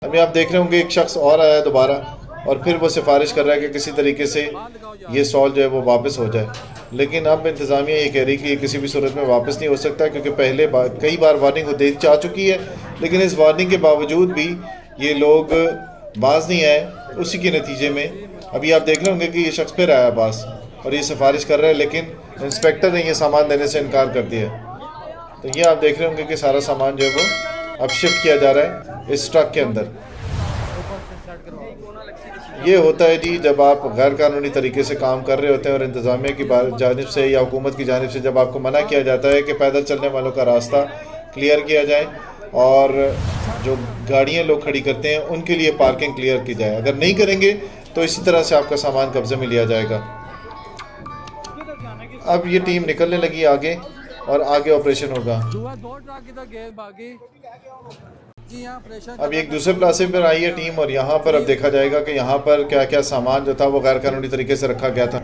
अभी आप देख रहे होंगे एक शख्स और आया दोबारा और फिर वो सिफारिश कर रहा है कि किसी तरीके से ये सॉल्व जो है वो वापस हो जाए, लेकिन अब इंतज़ामिया ये कह रही कि ये किसी भी सूरत में वापस नहीं हो सकता, क्योंकि पहले कई बार वार्निंग दे जा चुकी है, लेकिन इस वार्निंग के बावजूद भी ये लोग बाज नहीं आए। उसी के नतीजे में अभी आप देख रहे होंगे कि ये शख्स फिर आया पास और ये सिफारिश कर रहा है, लेकिन इंस्पेक्टर ने ये सामान देने से इनकार कर दिया। तो ये आप देख रहे होंगे कि सारा सामान जो है वो अब शिफ्ट किया जा रहा है इस ट्रक के अंदर। ये होता है जी जब आप गैर कानूनी तरीके से काम कर रहे होते हैं और इंतज़ामिया की जानिब से या हुकूमत की जानिब से जब आपको मना किया जाता है कि पैदल चलने वालों का रास्ता क्लियर किया जाए और जो गाड़ियाँ लोग खड़ी करते हैं उनके लिए पार्किंग क्लियर की जाए। अगर नहीं करेंगे तो इसी तरह से आपका सामान कब्जे में लिया जाएगा। अब ये टीम निकलने लगी आगे और आगे ऑपरेशन होगा। अब एक दूसरे प्लाटफॉर्म पर आई है टीम और यहाँ पर अब देखा जाएगा कि यहाँ पर क्या क्या सामान जो था वो गैर कानूनी तरीके से रखा गया था।